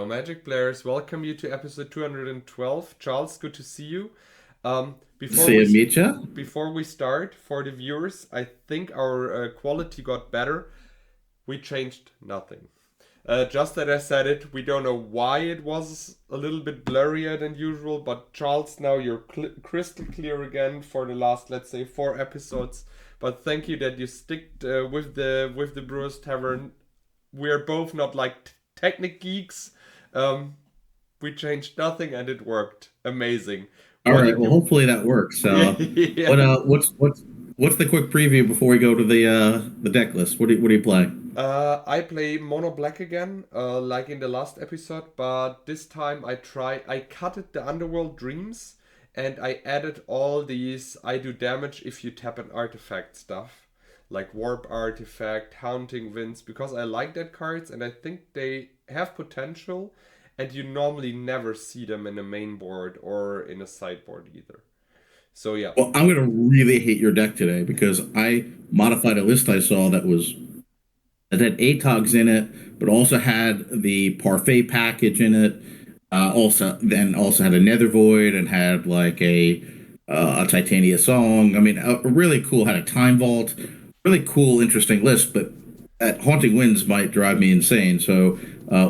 Hello, Magic Players. Welcome you to episode 212. Charles, good to see you. Before See we you, Mitja. before we start, for the viewers, I think our quality got better. We changed nothing. Just that I said it, we don't know why it was a little bit blurrier than usual, but Charles, now you're crystal clear again for the last, let's say, 4 episodes. But thank you that you stick with the Brewers Tavern. We're both not like technic geeks. Um, we changed nothing and it worked. Amazing. All What right. did Well, you? hopefully that works. Yeah. What's the quick preview before we go to the deck list? What do you play? I play Mono Black again, like in the last episode, but this time I cutted the Underworld Dreams and I added all these I do damage if you tap an artifact stuff, like Warp Artifact, Haunting Winds, because I like that cards and I think they have potential and you normally never see them in a main board or in a sideboard either. So yeah. Well, I'm gonna really hate your deck today because I modified a list I saw that had ATOGs in it, but also had the Parfait package in it. Also had a Nether Void and had like a Titania Song. I mean, really cool. Had a Time Vault. Really cool, interesting list. But that Haunting Winds might drive me insane. So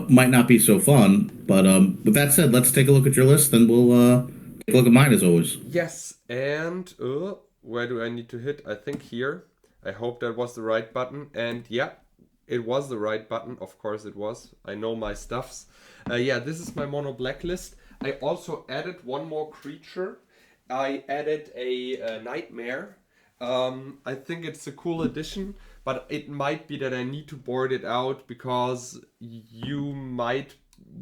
might not be so fun. But with that said, let's take a look at your list, and we'll take a look at mine as always. Yes, and where do I need to hit? I think here. I hope that was the right button. And yeah, it was the right button. Of course it was. I know my stuffs. Yeah, this is my mono black list. I also added one more creature. I added a nightmare. I think it's a cool addition, but it might be that I need to board it out because you might.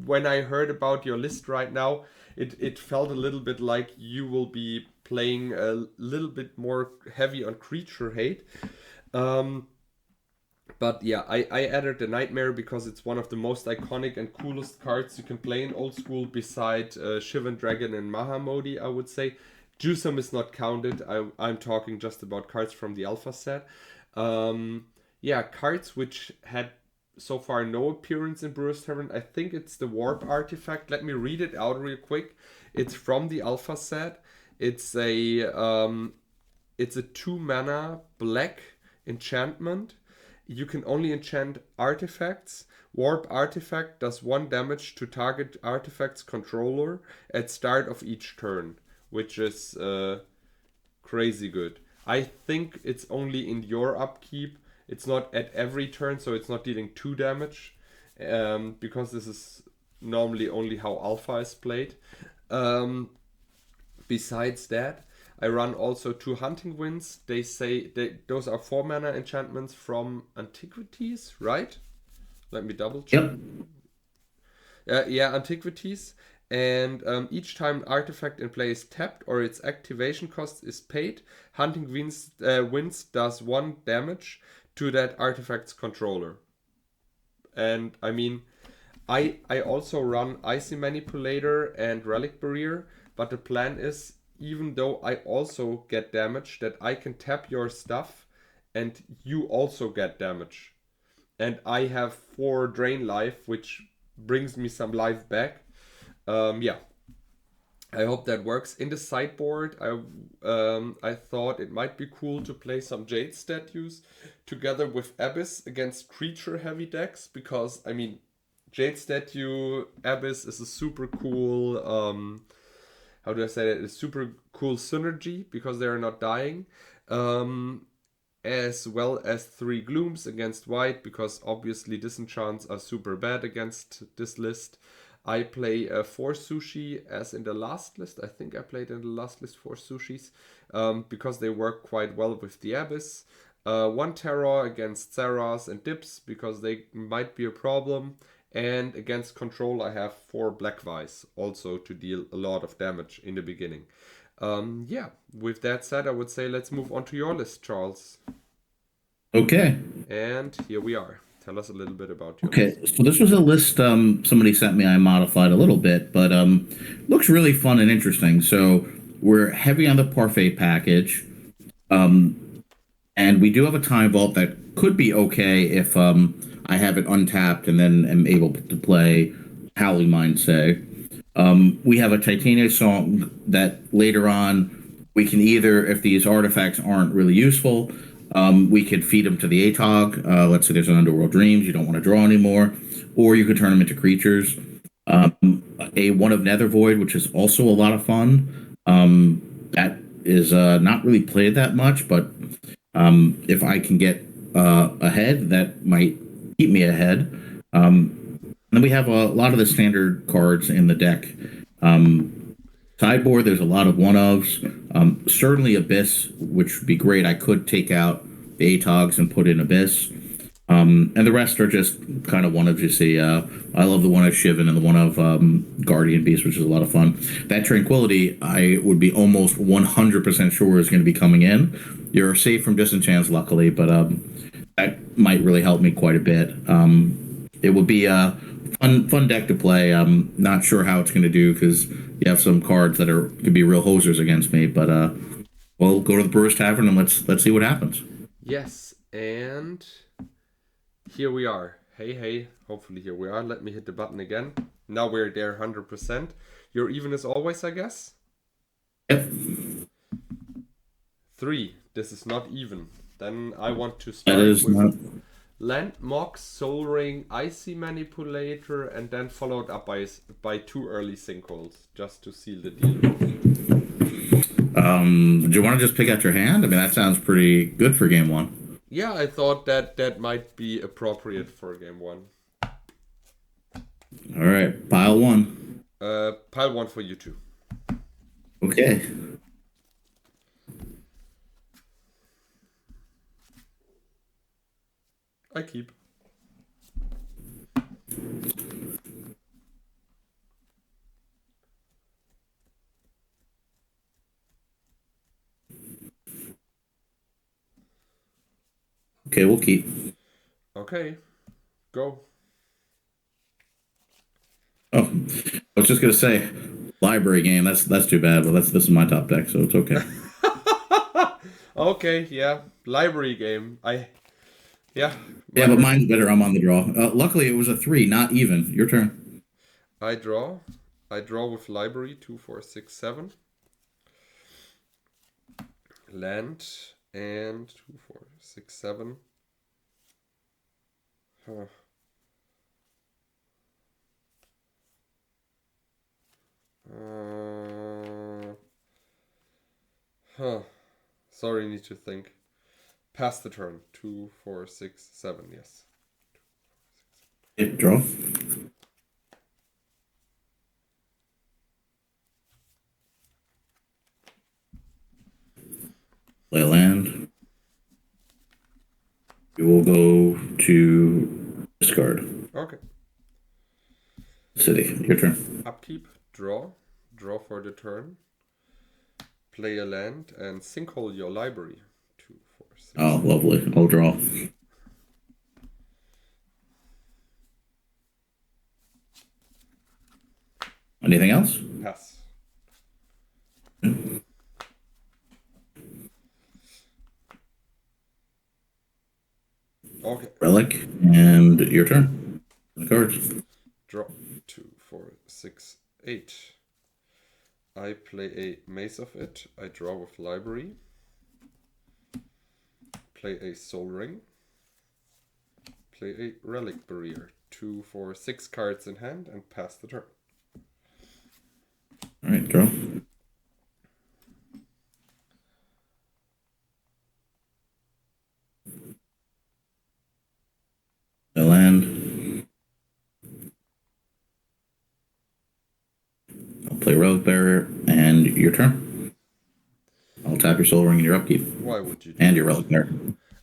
When I heard about your list right now, it felt a little bit like you will be playing a little bit more heavy on creature hate. Um, but yeah, I added the Nightmare because it's one of the most iconic and coolest cards you can play in Old School beside Shivan Dragon and Mahamodi, I would say. Jusum is not counted. I'm talking just about cards from the Alpha set. Yeah, cards which had so far no appearance in Brewers Tavern. I think it's the Warp Artifact. Let me read it out real quick. It's from the Alpha set. It's a 2 mana black enchantment. You can only enchant artifacts. Warp Artifact does 1 damage to target artifact's controller at start of each turn, which is crazy good. I think it's only in your upkeep. It's not at every turn, so it's not dealing 2 damage, because this is normally only how Alpha is played. Um, Besides that, I run also 2 Hunting Winds. They say those are 4 mana enchantments from Antiquities, right? Let me double check. Yep. Yeah, Antiquities. And each time an artifact in play is tapped or its activation cost is paid, Hunting Winds does 1 damage to that artifact's controller. And I mean, I also run Icy Manipulator and Relic Barrier, but the plan is, even though I also get damage, that I can tap your stuff and you also get damage. And I have 4 drain life, which brings me some life back. Yeah, I hope that works. In the sideboard, I thought it might be cool to play some Jade statues together with Abyss against creature heavy decks, because I mean, Jade statue Abyss is a super cool. How do I say that? A super cool synergy because they are not dying. As well as 3 glooms against white, because obviously disenchants are super bad against this list. I play 4 sushi as in the last list. I think I played in the last list 4 sushis, because they work quite well with the Abyss. 1 terror against Saras and Dips because they might be a problem. And against control, I have 4 Black Vice also to deal a lot of damage in the beginning. Yeah, with that said, I would say let's move on to your list, Charles. Okay. And here we are. Tell us a little bit about your Okay, list. so this was a list somebody sent me. I modified a little bit, but looks really fun and interesting. So we're heavy on the parfait package, and we do have a time vault that could be okay if I have it untapped and then am able to play Howling Mind say. We have a Titania song that later on we can either, if these artifacts aren't really useful, we could feed them to the ATOG. Let's say there's an Underworld Dreams, you don't want to draw anymore, or you could turn them into creatures. A One of Nether Void, which is also a lot of fun. That is not really played that much, but if I can get ahead, that might keep me ahead. And then we have a lot of the standard cards in the deck. Sideboard, there's a lot of one-ofs. Certainly Abyss, which would be great. I could take out the ATOGs and put in Abyss. And the rest are just kind of one-ofs, you see. I love the one of Shivan and the one of Guardian Beast, which is a lot of fun. That Tranquility, I would be almost 100% sure is going to be coming in. You're safe from disenchants, luckily, but that might really help me quite a bit. It would be a fun deck to play. I'm not sure how it's going to do because you have some cards that could be real hosers against me. But we'll go to the Brewers Tavern and let's see what happens. Yes, and here we are. Hey, hopefully here we are. Let me hit the button again. Now we're there 100%. You're even as always, I guess? Yep. 3. This is not even. Then I want to start with Land Mox, Soul Ring, Icy Manipulator, and then followed up by 2 early sinkholes, just to seal the deal. Do you want to just pick out your hand? I mean, that sounds pretty good for game 1. Yeah, I thought that might be appropriate for game 1. All right, pile 1. Pile 1 for you two. Okay. I keep. Okay, we'll keep. Okay, go. Oh, I was just gonna say, library game. That's too bad, but this is my top deck, so it's okay. Okay, yeah, library game. Yeah, but mine's better. I'm on the draw. Luckily, it was a 3, not even. Your turn. I draw with library 2, 4, 6, 7. Land and 2, 4, 6, 7. Huh. Sorry, need to think. Pass the turn. 2, 4, 6, 7. Yes. Draw. Play land. You will go to discard. Okay. City. Your turn. Upkeep. Draw for the turn. Play a land and sinkhole your library. 2, 4, 6. Oh, lovely. I'll draw. Anything else? Pass. Okay. Relic, and your turn. The cards. Draw. 2, 4, 6, 8. I play a Maze of It. I draw with library. Play a Soul Ring. Play a Relic Barrier. 2, 4, 6 cards in hand and pass the turn. Alright, draw. The land. I'll play Relic Barrier, and your turn. I'll tap your Soul Ring in your upkeep. Why would you do And your Relic Barrier.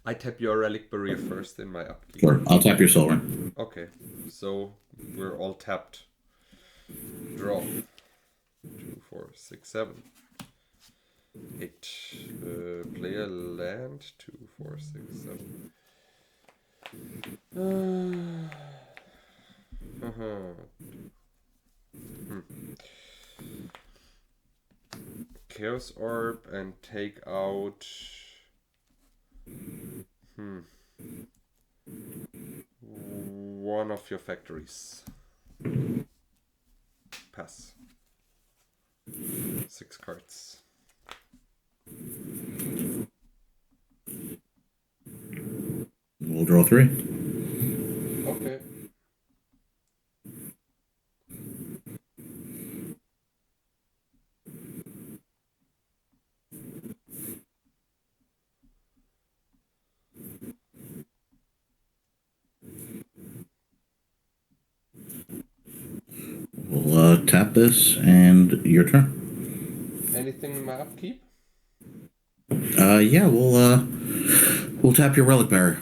I tap your Relic Barrier first in my upkeep. Sure, I'll tap your Soul Ring. Okay, so we're all tapped. Draw. 2, 4, 6, 7. 8. Play a land. 2, 4, 6, 7. Chaos Orb and take out one of your factories. Pass. 6 cards. We'll draw 3. Okay. We'll tap this, and your turn. Anything in my upkeep? Yeah, we'll tap your relic bearer.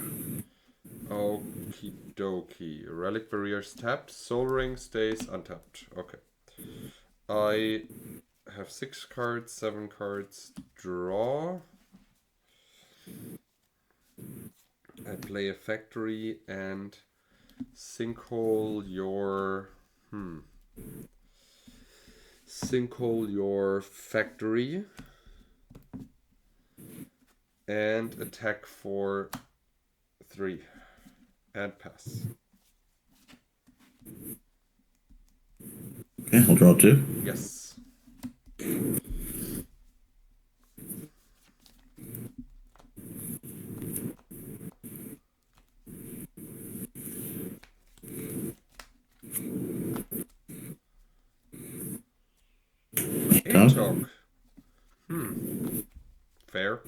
Okie dokie. Relic barriers tapped. Soul ring stays untapped. Okay. I have 6 cards, 7 cards. Draw. I play a factory and sinkhole your sinkhole your factory and attack for 3 and pass. Okay, I'll draw 2. Yes. Talk. Fair.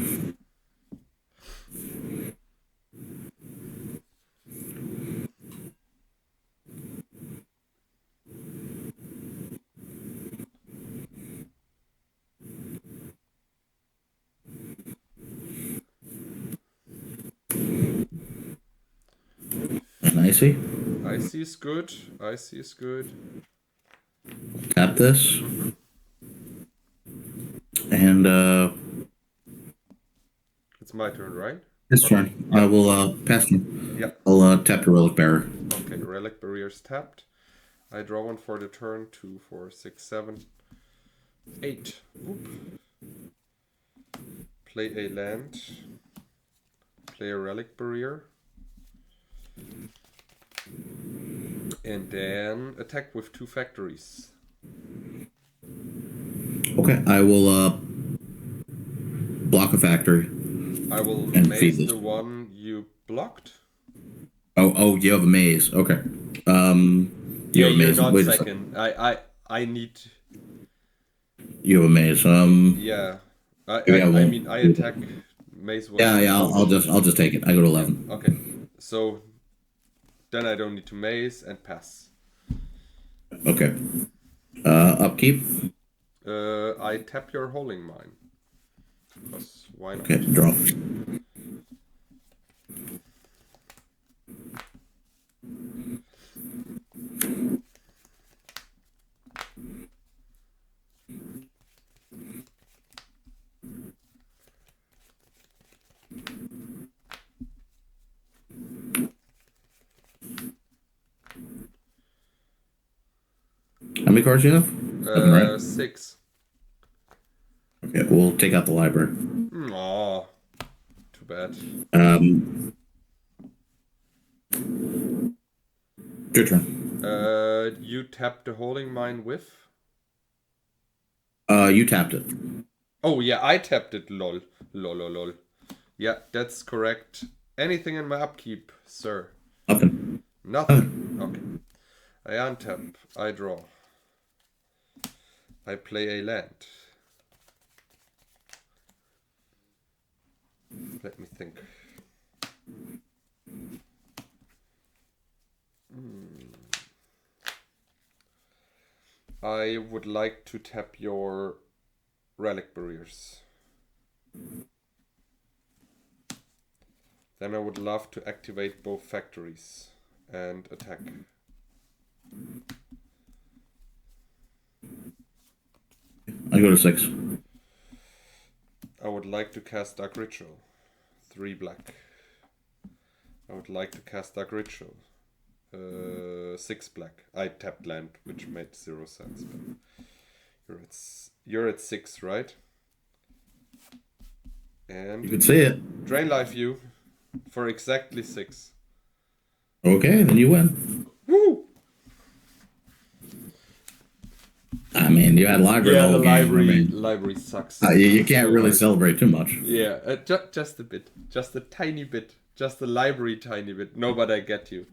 And icy. Icy is good. Icy is good. Tap this. And It's my turn, right? this turn. I will pass him. Yeah. I'll tap your relic bearer. Okay, relic barriers tapped. I draw 1 for the turn. 2, 4, 6, 7, 8. Oop. Play a land. Play a relic barrier. And then attack with 2 factories. Okay, I will block a factory. I will And maze feed the this. one you blocked. Oh, you have a maze. Okay. You have a you're maze. not Wait second. I need. You have a maze. Yeah. Maybe I I won't. mean, I attack maze one. Yeah. I'll just take it. I go to 11. Okay. So then I don't need to maze and pass. Okay. Upkeep. I tap your holding mine. Because why not? Okay. Draw. How many cards do you have? 7, right? 6. Okay, we'll take out the library. Aw. Too bad. Your turn. You tap the holding mine with? You tapped it. Oh yeah, I tapped it. Lol. Lol. Yeah, that's correct. Anything in my upkeep, sir? Nothing. Nothing. Okay. I untap. I draw. I play a land. Let me think. I would like to tap your relic barriers. Then I would love to activate both factories and attack. I go to 6. I would like to cast Dark Ritual. 3 black. I would like to cast Dark Ritual. 6 black. I tapped land, which made 0 sense. But you're at 6, right? And You can see it. drain life you for exactly 6. Okay, then you win. Woo! I mean, you had library the Yeah, the whole game. I mean, library sucks. you can't so really hard. celebrate too much. Yeah, just a bit, just a tiny bit, just the library tiny bit. No, but I get you.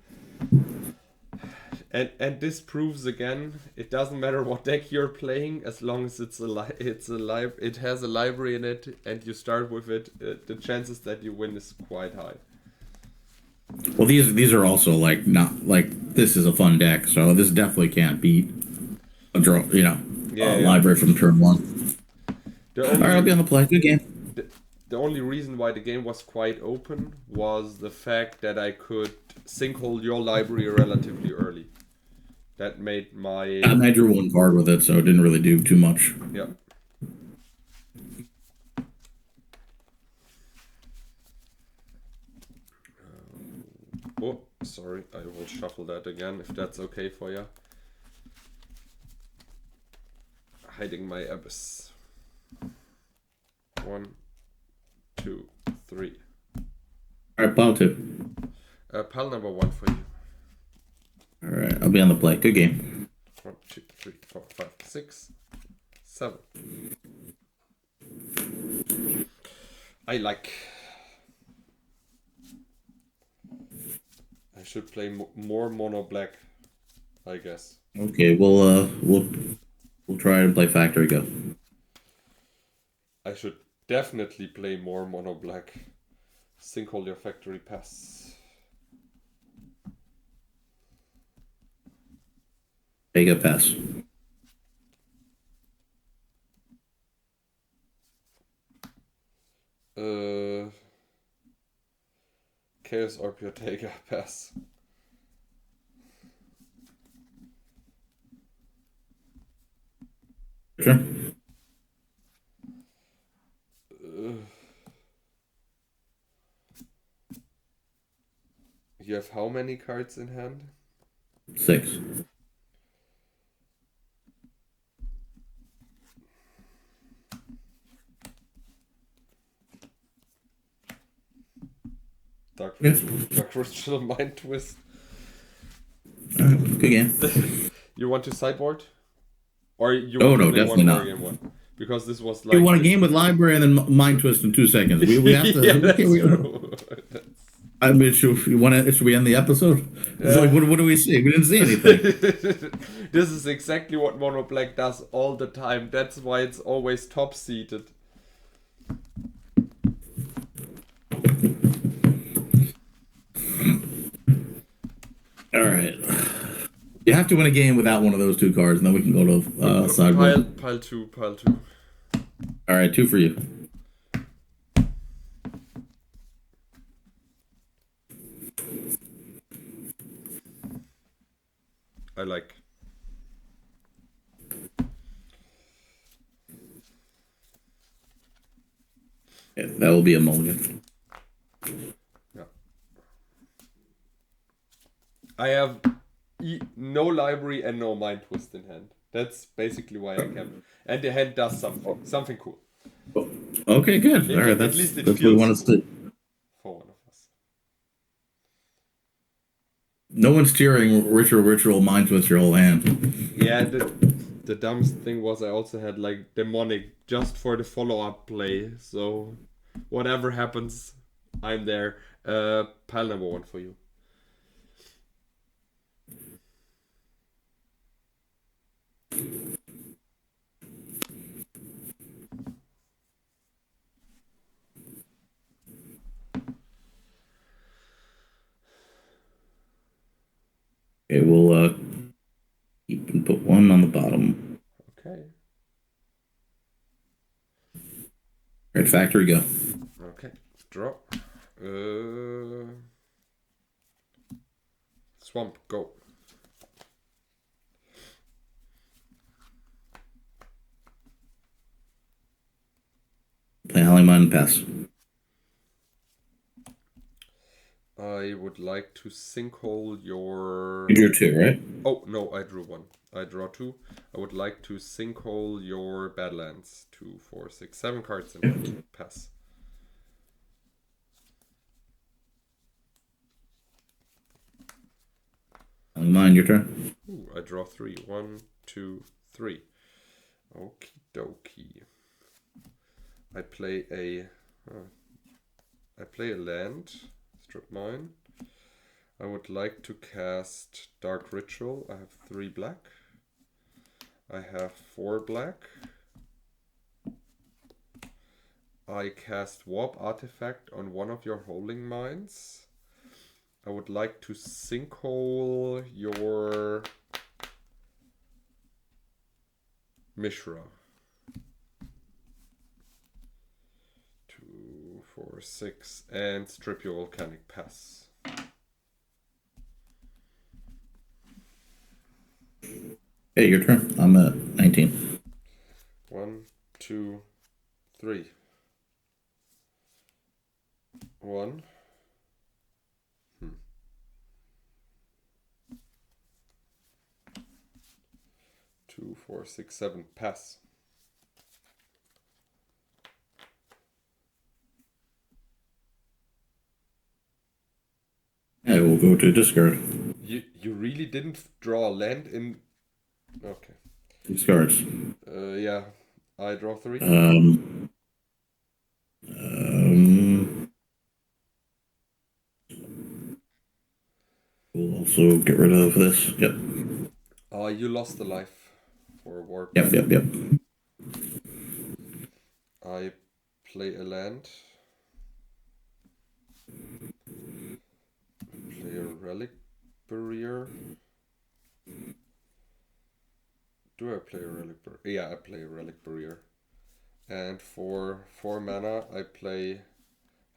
And this proves again, it doesn't matter what deck you're playing, as long as it has a library in it, and you start with it. The chances that you win is quite high. Well, these are also like not like this is a fun deck, so this definitely can't beat a draw. Yeah, yeah. Library from turn one. The All right, I'll be on only the play. Good game. the only reason why the game was quite open was the fact that I could sinkhole your library relatively early. That made my I drew one card with it, so it didn't really do too much. yeah. Oh, sorry. I will shuffle that again if that's okay for you. Hiding my abyss. 1, 2, 3. All right, pile two. Pile number 1 for you. All right, I'll be on the play. Good game. 1, 2, 3, 4, 5, 6, 7. I should play more mono black, I guess. Okay, we'll try and play Factory Go. I should definitely play more mono black. Sinkhole your factory pass. Take a pass. Chaos or Orpiotega pass. Sure. You have how many cards in hand? 6. Dark Yes. Ritual Mind Twist. Good game. You want to sideboard? Or you Oh, want to no, play definitely one not. more game one? Because this was like... You want a game with library and then mind twist in 2 seconds. We have to. yeah, that's true. I mean, should we end the episode? It's like, what do we see? We didn't see anything. This is exactly what Mono Black does all the time. That's why it's always top seated. All right. You have to win a game without one of those 2 cards, and then we can go to sideboard. Pile two. All right, 2 for you. I like. Yeah, that will be a mulligan. Yeah. I have no library and no mind twist in hand. That's basically why I can. And the hand does something cool. Okay, good. All right, that's what we want to see. For one of us. No one's cheering ritual mind twist your whole hand. Yeah, the dumbest thing was I also had like demonic just for the follow-up play. So whatever happens, I'm there. Pile number 1 for you. Okay, we'll keep and put 1 on the bottom. Okay. All right, Factory Go. Okay. Draw. Swamp, go. Play Howling Mine and pass. I would like to sinkhole your... You drew 2, right? Oh, no, I drew 1. I draw 2. I would like to sinkhole your Badlands. 2, 4, 6, 7 cards in hand. Pass. Howling Mine, your turn. Ooh, I draw 3. 1, 2, 3. Okie dokie. I play a land, strip mine. I would like to cast Dark Ritual. I have 3 black. I have 4 black. I cast Warp Artifact on one of your holding mines. I would like to sinkhole your Mishra. 2, 4, 6, and strip your Volcanic Pass. Hey, your turn. I'm at 19. 1, 2, 3. 1. 2, 4, 6, 7. Pass. I will go to discard. You really didn't draw a land in. Okay. Discards. Yeah. I draw 3. We'll also get rid of this. Yep. You lost a life for a warp. Yep. I play a land. Play a Relic Barrier. Do I play a Relic Barrier? Yeah, I play a Relic Barrier. And for 4 mana, I play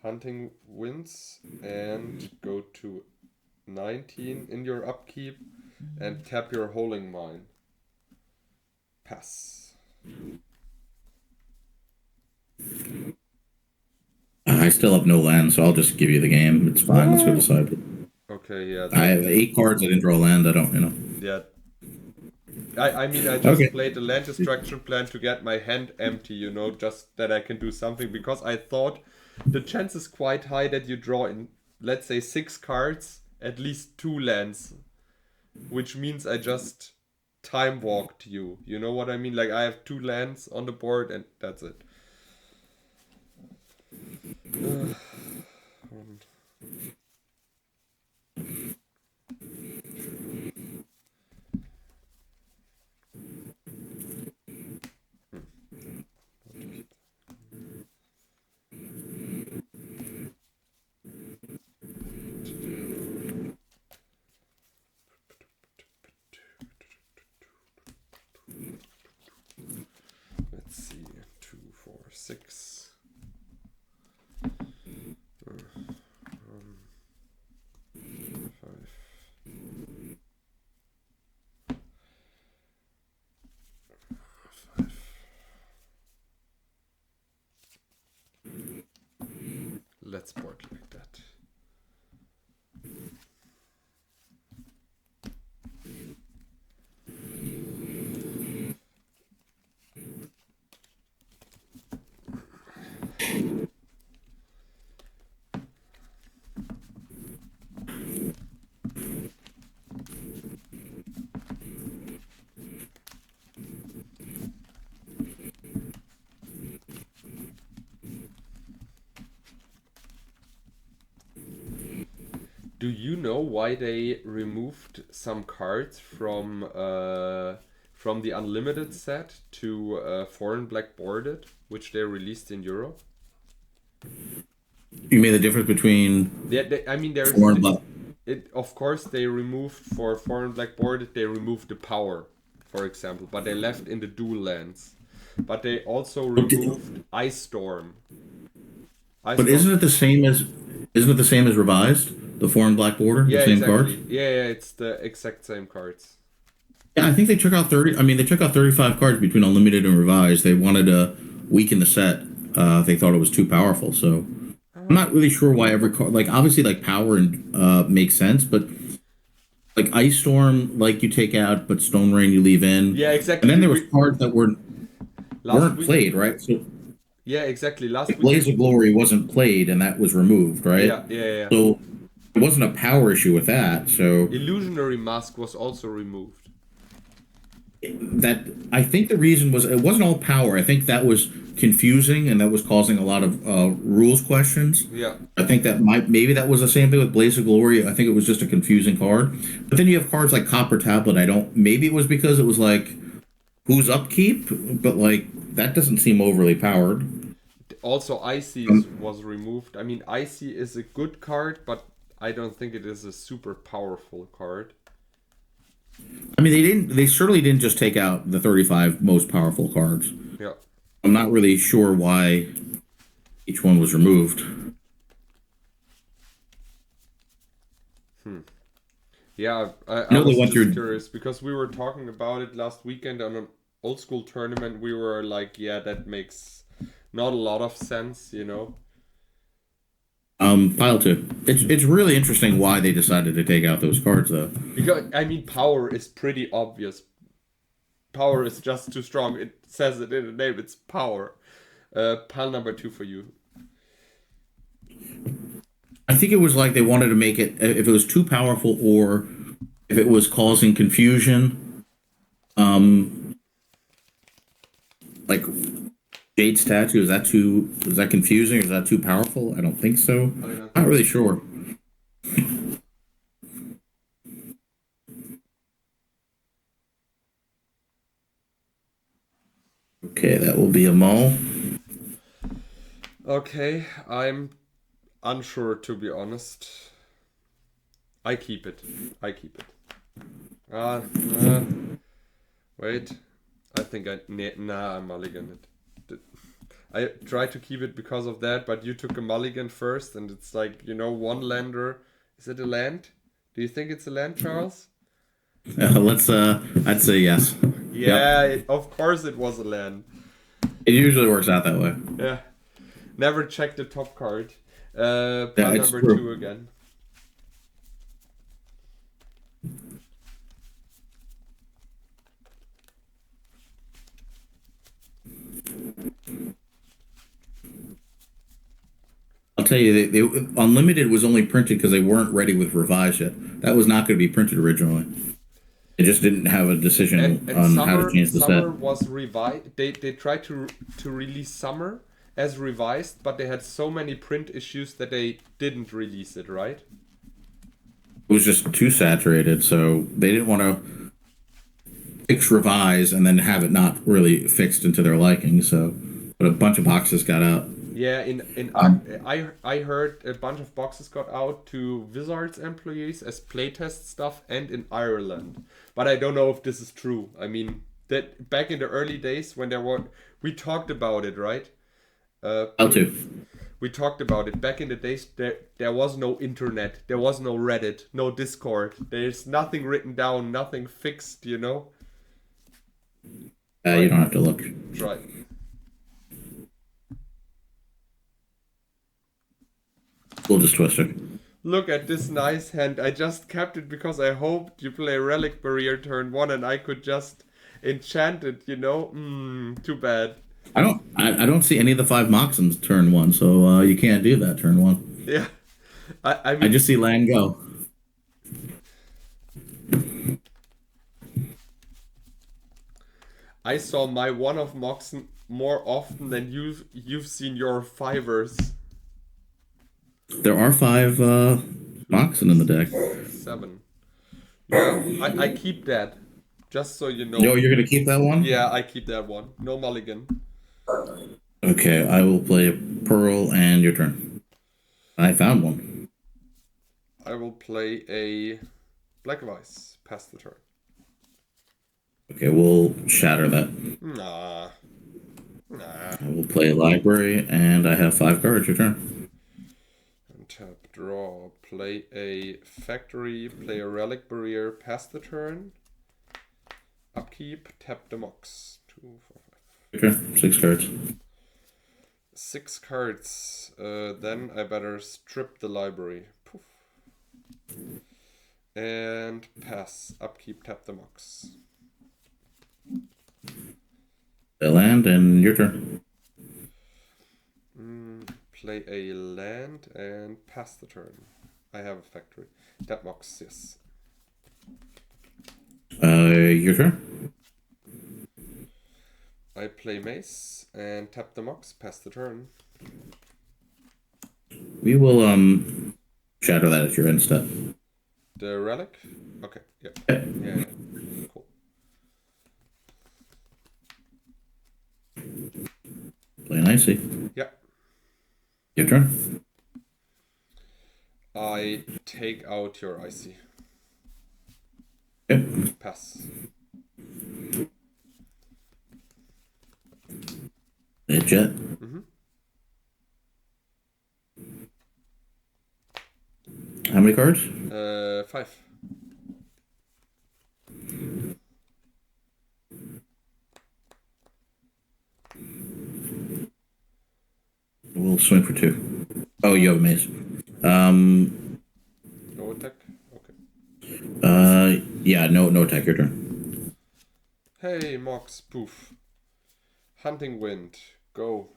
Hunting Winds and go to 19 in your upkeep and tap your holding mine. Pass. I still have no land, so I'll just give you the game. It's fine. Let's go decide. Okay, yeah. I have 8 cards. I didn't draw a land. I don't, Yeah. I mean, I just played a land destruction plan to get my hand empty, just that I can do something, because I thought the chance is quite high that you draw in, let's say, 6 cards, at least 2 lands, which means I just time walked you. You know what I mean? Like, I have 2 lands on the board and that's it. Let's see, 2, 4, 6. Let's board like that. Do you know why they removed some cards from the Unlimited set to Foreign Black Boarded, which they released in Europe? You mean the difference between I mean, there's Foreign Black? Of course, they removed for Foreign Black Boarded. They removed the power, for example, but they left in the dual lands. But they also removed Ice Storm. But isn't it the same as revised? The Foreign Black Border, Yeah, the same exactly. cards. Yeah, it's the exact same cards. Yeah, I think they took out 30. I mean, they took out 35 cards between Unlimited and Revised. They wanted to weaken the set. They thought it was too powerful. So I'm not really sure why every card, like obviously, like power and makes sense, but like Ice Storm, like you take out, but Stone Rain you leave in. Yeah, exactly. And then there was cards that weren't played, right? So yeah, exactly. Last week, Blaze of Glory wasn't played, and that was removed, right? Yeah. So it wasn't a power issue with that. So Illusionary Mask was also removed. that I think the reason was it wasn't all power. I think that was confusing and that was causing a lot of rules questions. Yeah. I think that maybe that was the same thing with Blaze of Glory. I think it was just a confusing card. But then you have cards like Copper Tablet. I don't. Maybe it was because it was like who's upkeep, but like that doesn't seem overly powered. Also, Icy was removed. I mean, Icy is a good card, but I don't think it is a super powerful card. I mean, they didn't. They certainly didn't just take out the 35 most powerful cards. Yeah. I'm not really sure why each one was removed. Yeah, I know they was went just through. curious because we were talking about it last weekend on an old school tournament. We were like, yeah, that makes not a lot of sense, you know? Pile two. It's really interesting why they decided to take out those cards though. Because, I mean, power is pretty obvious. Power is just too strong. It says it in the name, it's power. Pile number 2 for you. I think it was like they wanted to make it if it was too powerful or if it was causing confusion. Like Jade statue is that confusing or is that too powerful? I don't think so. Not really sure. Okay, that will be a mull. Okay, I'm unsure to be honest. I keep it. I keep it. Wait. I think I mulligan it. I tried to keep it because of that, but you took a mulligan first, and it's like, one lander. Is it a land? Do you think it's a land, Charles? I'd say yes. Yeah, Yep. of course it was a land. It usually works out that way. Yeah. Never check the top card. Yeah, Pile it's number true. 2 again. I'll tell you, Unlimited was only printed because they weren't ready with Revise yet. That was not going to be printed originally. They just didn't have a decision And on how to change the Summer set. was revised. They tried to release Summer as revised, but they had so many print issues that they didn't release it, right? It was just too saturated, so they didn't want to fix Revise and then have it not really fixed into their liking. So, but a bunch of boxes got out. Yeah, I heard a bunch of boxes got out to Wizards employees as playtest stuff and in Ireland. But I don't know if this is true. I mean, that back in the early days when we talked about it, right? How to? We talked about it back in the days. There was no internet, there was no Reddit, no Discord. There's nothing written down, nothing fixed. You You don't have to look. Try. We'll just twist it. Look at this nice hand. I just kept it because I hoped you play Relic Barrier turn 1 and I could just enchant it. Too bad. I don't see any of the 5 Moxons turn 1, so you can't do that turn 1. Yeah. I I mean, just see land go. I saw my one of Moxon more often than you've seen your fivers. There are 5 Moxon in the deck. 7. Yeah, I keep that. Just so you know. No, you're gonna keep that one? Yeah, I keep that one. No mulligan. Okay, I will play a Pearl and your turn. I found one. I will play a Black Vice. Pass the turn. Okay, we'll shatter that. Nah. I will play a Library, and I have 5 cards. Your turn. Tap, draw, play a Factory, play a Relic Barrier, pass the turn. Upkeep, tap the Mox. 2, 4, 5. Your turn. 6 cards. 6 cards. Then I better strip the library. Poof. And pass. Upkeep, tap the Mox. A land, and your turn. Play a land and pass the turn. I have a factory. Tap Mox, yes. Your turn. play Mace and tap the Mox, pass the turn. We will shatter that at your end step. The relic? Okay, yeah. Okay. Yeah, cool. Play an icy. Yeah. Your turn. I take out your icy. Okay. Pass. Play a jet. Mm-hmm. How many cards? 5. We'll swing for 2. Oh, you have a mace. No attack? Okay. Yeah, no attack. Your turn. Hey, Mox, poof. Hunting Wind, go.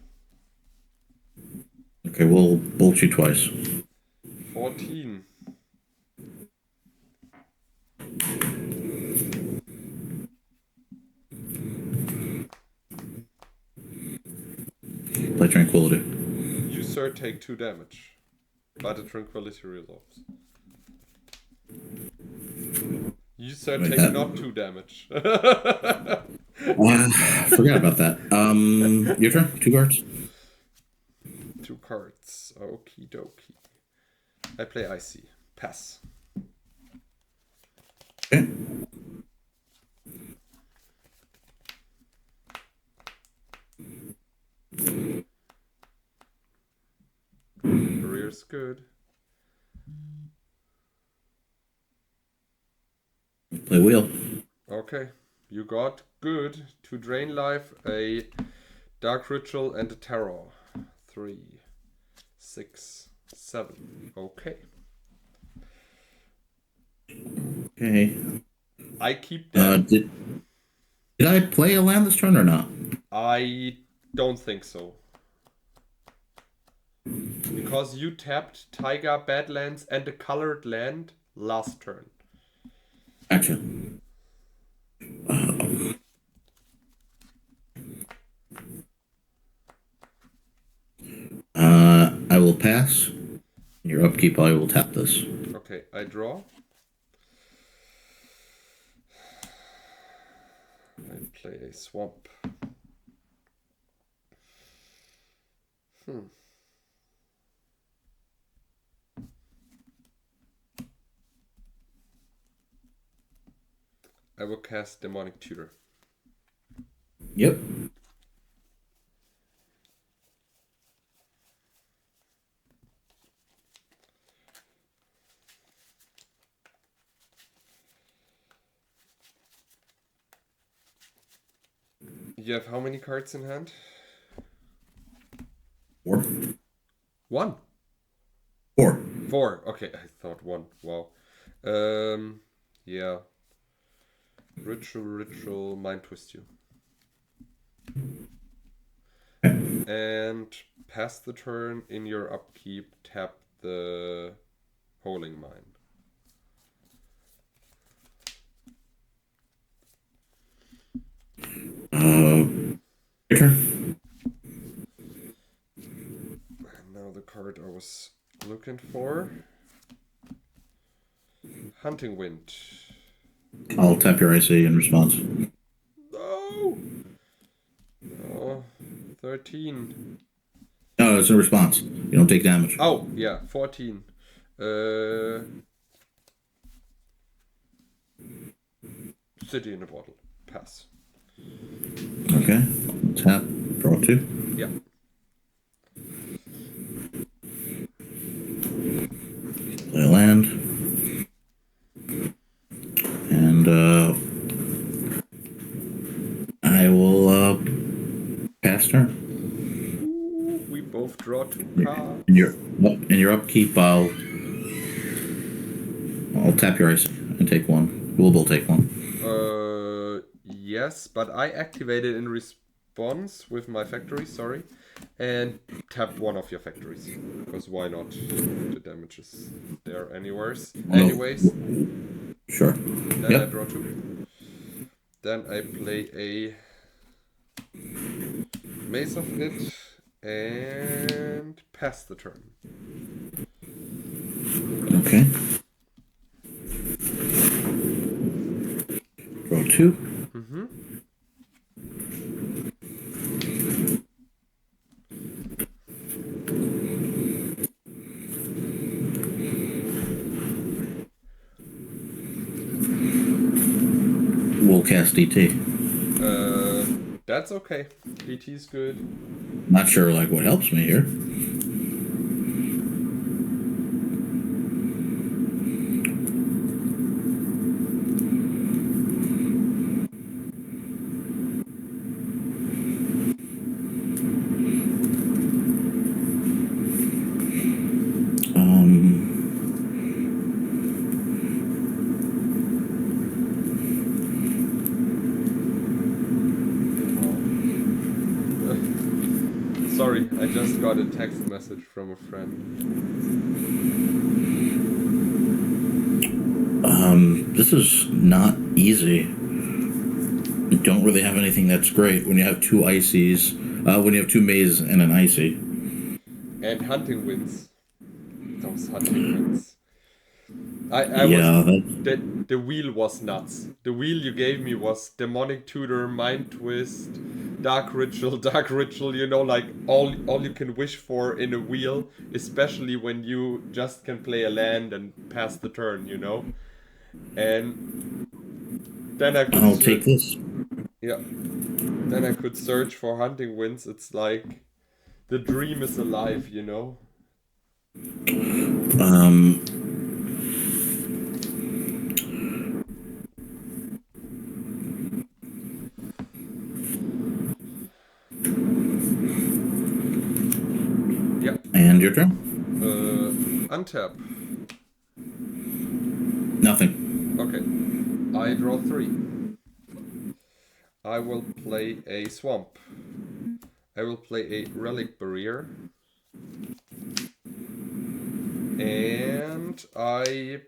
Okay, we'll bolt you twice. 14. Play Tranquility. You, sir, take 2 damage. But the Tranquility resolves. You, sir, Wait, take that- not 2 damage. Forgot about that. Your turn. 2 cards. 2 cards. Okie dokie. I play Icy. Pass. Okay. Career's good. Play Wheel. Okay. You got good to drain life, a Dark Ritual, and a Terror. 3, 6, 7. Okay. Okay. I keep that. Did I play a land this turn or not? I don't think so. Because you tapped Taiga, Badlands, and a colored land last turn. Gotcha. I will pass. Your upkeep, I will tap this. Okay, I draw. I play a swamp. I will cast Demonic Tutor. Yep. You have how many cards in hand? 4. 1. 4. 4. Okay, I thought 1. Wow. Yeah. Ritual, Mind Twist you. And pass the turn. In your upkeep, tap the Holding Mine. Your turn. And now the card I was looking for. Hunting Wind. I'll tap your IC in response. No! Oh, 13. No, it's a response. You don't take damage. Oh, yeah, 14. City in a Bottle. Pass. Okay. Tap. Draw 2. Yeah. Play a land. And I will pass turn. We both draw 2 cards. In your upkeep, I'll tap your ice and take 1. We'll both take 1. Yes, but I activated in response with my factory, sorry, and tapped one of your factories. Because why not? The damage is there anyways. Sure. Then I draw 2. Then I play a Mace of it and pass the turn. Okay. Draw 2. Mm-hmm. We'll cast DT. That's okay. DT's good. Not sure like what helps me here. Sorry, I just got a text message from a friend. This is not easy. You don't really have anything that's great when you have 2 ices, when you have 2 maize and an icy. And hunting wins. Those hunting wins. I Yeah, was the wheel was nuts. The wheel you gave me was demonic tutor, mind twist, dark ritual, you know, like all you can wish for in a wheel, especially when you just can play a land and pass the turn, you know. And then I could I'll take this. yeah. Then I could search for hunting wins. It's like the dream is alive, you know. Yeah. And your turn? Untap. Nothing. Okay. I draw 3. I will play a swamp. I will play a relic barrier. And I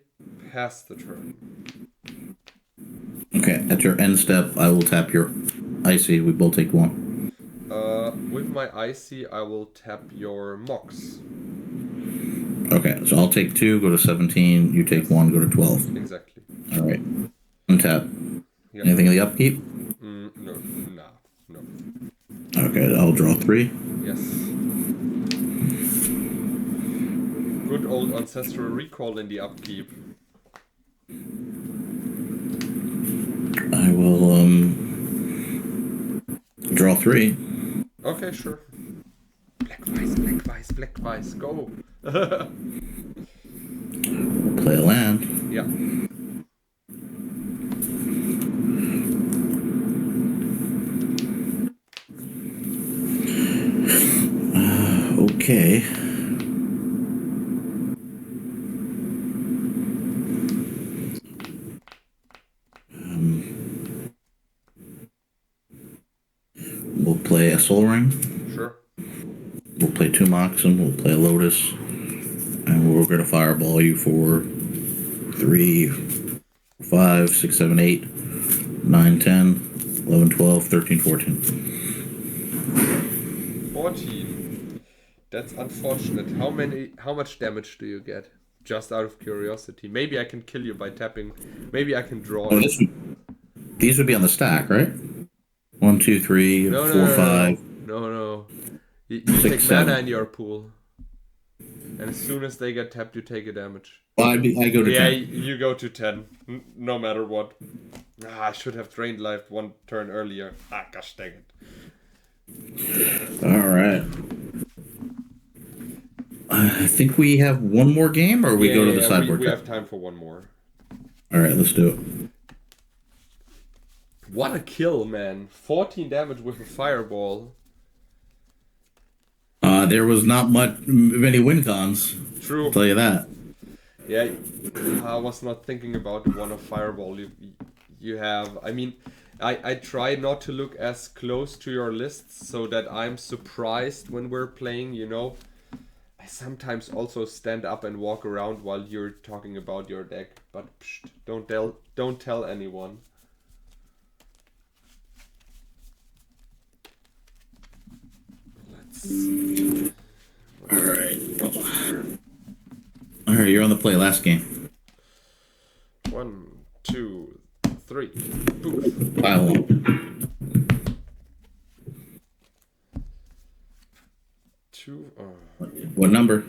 pass the turn. Okay, at your end step, I will tap your icy. We both take 1. With my icy, I will tap your mox. Okay, so I'll take 2, go to 17. You take 1, go to 12. Exactly. All right. Untap. Yeah. Anything in the upkeep? No. Okay, I'll draw 3. Yes. Good old ancestral recall in the upkeep. I will draw 3. Okay, sure. Black vice, go. Play a land. Yeah. Okay. We'll play a Soul Ring. Sure. We'll play 2 Moxen. We'll play a Lotus. And we're going to fireball you for 3, 5, 6, 7, 8, 9, 10, 11, 12, 13, 14. 14. That's unfortunate. How much damage do you get? Just out of curiosity. Maybe I can kill you by tapping. Maybe I can draw. Oh, these would be on the stack, right? 1, 2, 3, No, 4, 5. No. You 6, take 7. mana in your pool. And as soon as they get tapped, you take a damage. Well, I go to 10. Yeah, you go to 10. No matter what. I should have drained life 1 turn earlier. Gosh dang it. All right. I think we have one more game, or we go to the sideboard. We have time for one more. All right, let's do it. What a kill, man. 14 damage with a fireball. There was not many win cons. True. I'll tell you that. Yeah, I was not thinking about the one of fireball you have. I mean, I try not to look as close to your lists so that I'm surprised when we're playing, you know. I sometimes also stand up and walk around while you're talking about your deck, but don't tell anyone. All right. All right, you're on the play. Last game. 1, 2, 3. Poof. Pile on. 2. What number?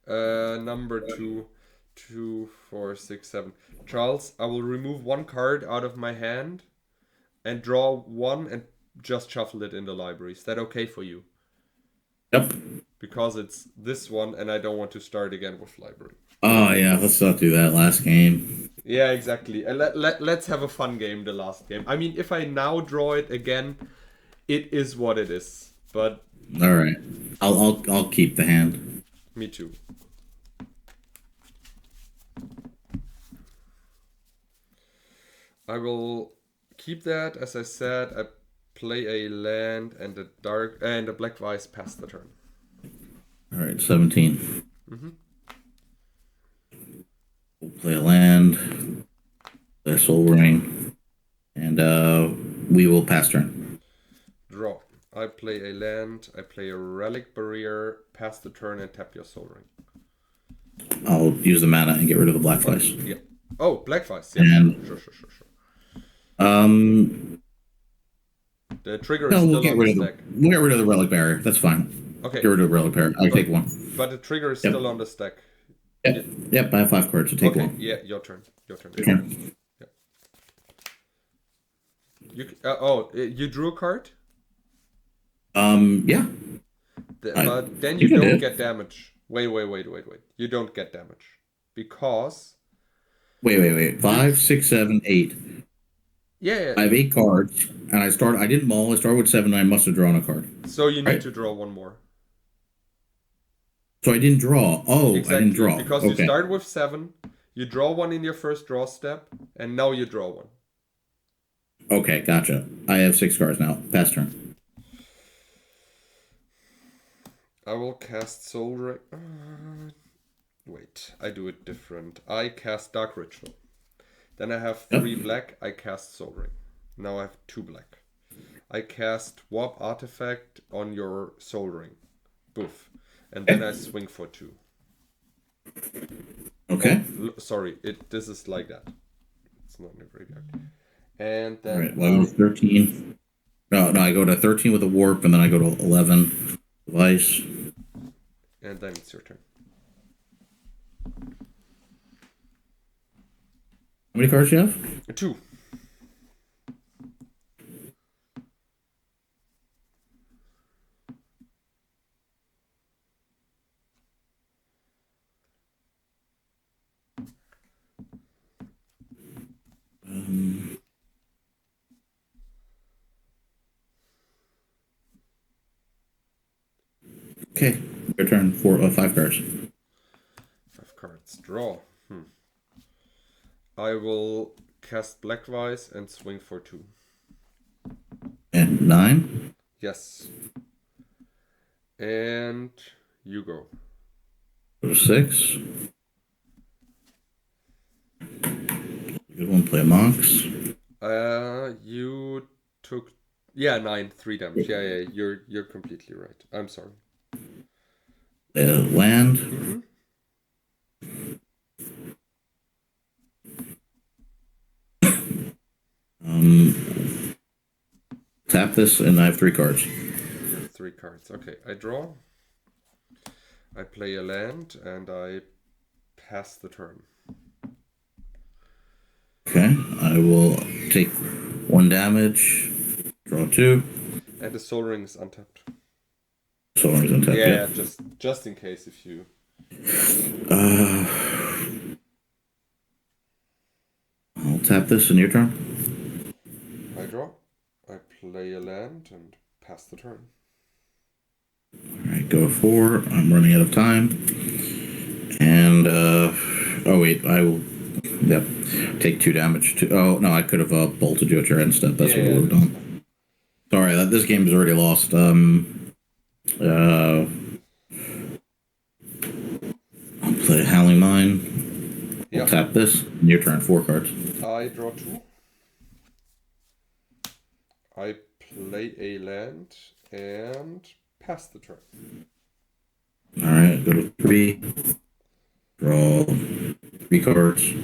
Number 2, 2, 4, 6, 7. Charles, I will remove one card out of my hand and draw one and just shuffle it in the library. Is that okay for you? Yep. Because it's this one and I don't want to start again with library. Oh, yeah. Let's not do that last game. Yeah, exactly. And let's have a fun game, the last game. I mean, if I now draw it again, it is what it is. But all right. I'll keep the hand. Me too. I will keep that. As I said, I play a land and a black vice pass the turn. All right, 17. Mm-hmm. We'll play a land, play a soul ring, and we will pass turn. Draw. I play a land, I play a relic barrier, pass the turn, and tap your soul ring. I'll use the mana and get rid of the black vice. Yeah. Oh, black vice. Yeah. And, sure. The trigger is no, still on the stack. We'll get rid of the relic barrier. That's fine. Okay. Get rid of the relic barrier. I'll take one. But the trigger is still on the stack. Yep. I have 5 cards, so take one. Yeah, your turn. Okay. Yeah. You drew a card? Yeah. But then you don't get damage. Wait. You don't get damage. Because... Wait. 5, 6, 7, 8. Yeah. I have 8 cards, and I didn't mull. I started with 7, and I must have drawn a card. So you need to draw one more. So I didn't draw. Oh, exactly. I didn't draw. Because you start with 7, you draw one in your first draw step, and now you draw one. Okay, gotcha. I have 6 cards now. Pass turn. I will cast Soul Ring. Wait, I do it different. I cast Dark Ritual. Then I have 3 black. I cast Soul Ring. Now I have 2 black. I cast Warp Artifact on your Soul Ring. Boof. And then I swing for 2. Okay. Oh, sorry, this is like that. It's not in the graveyard. And then... All right, well, I go to 13. No, I go to 13 with a warp, and then I go to 11 vice. And then it's your turn. How many cards do you have? 2. Okay, your turn. 5 cards. 5 cards. Draw. I will cast Black Vice and swing for 2. And 9? Yes. And you go. Go to 6. Good one. Play a Mox. You took 9, 3 damage. Yeah. You're completely right. I'm sorry. Land. Mm-hmm. Tap this, and I have 3 cards. 3 cards. Okay, I draw. I play a land, and I pass the turn. Okay, I will take 1 damage. Draw 2. And the Soul Ring is untapped. Soul Ring is untapped. Yeah, just in case if you. I'll tap this in your turn. I draw. I play a land and pass the turn. Alright, go 4. I'm running out of time. And, oh wait, I will, take 2 damage. Oh, no, I could have bolted you at your end step. That's what I would have done. Sorry, this game is already lost. I'll play Howling Mine. I'll tap this. Your turn, 4 cards. I draw 2. I play a land and Pass the turn. All right, go to 3. Draw 3 cards.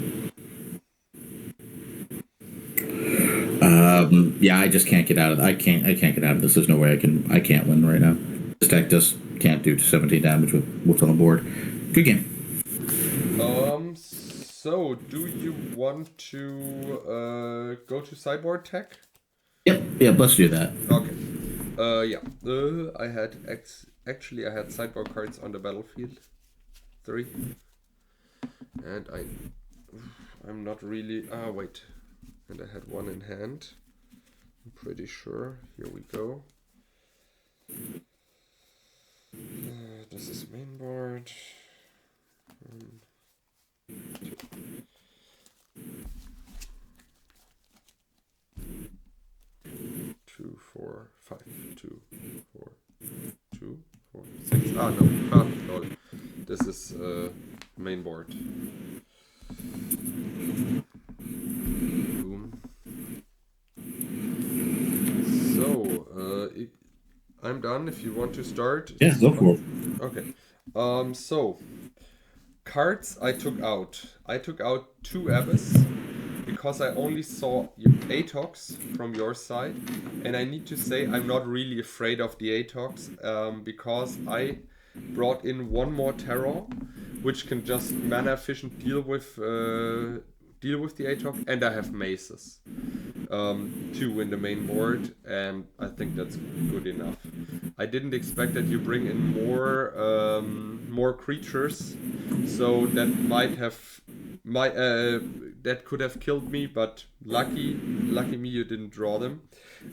Yeah, I just can't get out of. I can't get out of this. There's no way I can't win right now. This deck just can't do 17 damage with what's on the board. Good game. So do you want to go to sideboard tech? Yep, let's do that. Okay. Yeah. I had actually I had sideboard cards on the battlefield. 3. And I'm not really. Wait. And I had 1 in hand. I'm pretty sure. Here we go. This is main board. 2, 4, 5. 2, 4, 2, 4, 6. No. Lol. This is main board. Boom. So, I'm done. If you want to start. Yeah, go for it. Okay. So cards I took out. I took out 2 Abyss because I only saw Atox from your side, and I need to say I'm not really afraid of the Atox because I brought in 1 more Terror, which can just mana efficient deal with the Atox, and I have Maces. 2 in the main board, and I think that's good enough. I didn't expect that you bring in more creatures, so that that could have killed me, but lucky me you didn't draw them.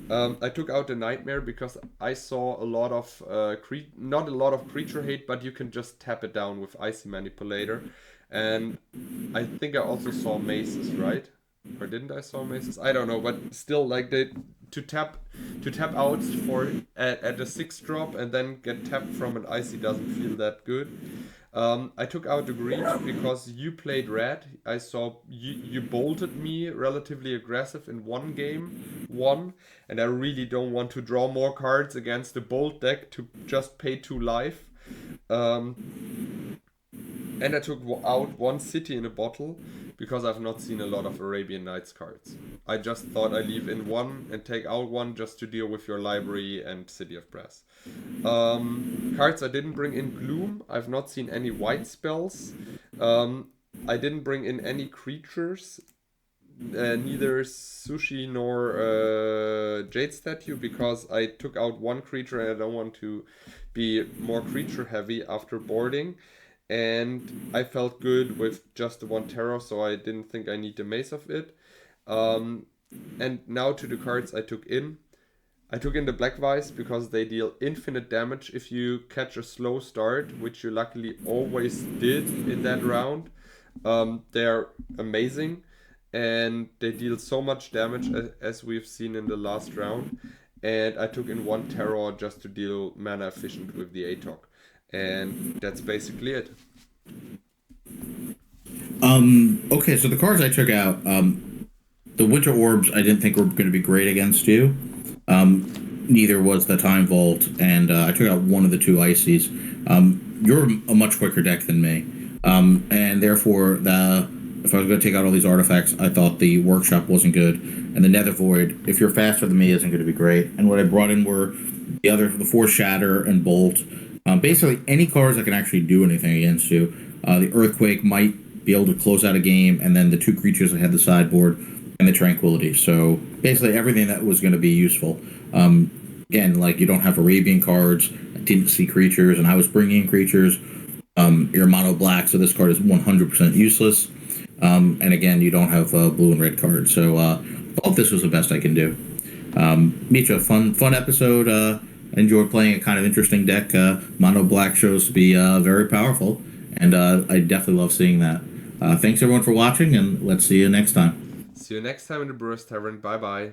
I took out the Nightmare because I saw a lot of not a lot of creature hate, but you can just tap it down with Icy Manipulator, and I think I also saw Maces, right? Or didn't I saw Maces? I don't know, but still, like to tap out for at a 6 drop and then get tapped from an Icy doesn't feel that good. I took out the green because you played red. I saw you bolted me relatively aggressive in game 1, and I really don't want to draw more cards against the bolt deck to just pay 2 life. And I took out 1 City in a Bottle because I've not seen a lot of Arabian Nights cards. I just thought I'd leave in 1 and take out 1 just to deal with your library and City of Brass. Cards I didn't bring in: Gloom. I've not seen any white spells. I didn't bring in any creatures. Neither Sushi nor Jade Statue because I took out 1 creature and I don't want to be more creature heavy after boarding. And I felt good with just the 1 Terror, so I didn't think I need the Mace of it. And now to the cards I took in. I took in the Black Vice because they deal infinite damage if you catch a slow start, which you luckily always did in that round. They're amazing, and they deal so much damage as we've seen in the last round. And I took in 1 Terror just to deal mana efficient with the Atox. And that's basically it. Okay, so the cards I took out, the Winter Orbs I didn't think were going to be great against you. Neither was the Time Vault, and I took out 1 of the 2 Ices. You're a much quicker deck than me, and therefore if I was going to take out all these artifacts, I thought the Workshop wasn't good, and the Nether Void, if you're faster than me, isn't going to be great. And what I brought in were the 4 Shatter and Bolt. Basically, any cards that can actually do anything against you. The Earthquake might be able to close out a game, and then the 2 creatures that had the sideboard and the Tranquility. So basically, everything that was going to be useful. Again, like you don't have Arabian cards. I didn't see creatures, and I was bringing in creatures. You're mono black, so this card is 100% useless. And again, you don't have blue and red cards. So I thought this was the best I can do. Mitja, fun episode. I enjoyed playing a kind of interesting deck. Mono black shows to be very powerful, and I definitely love seeing that. Thanks everyone for watching, and let's see you next time. See you next time in the Brewers Tavern. Bye bye.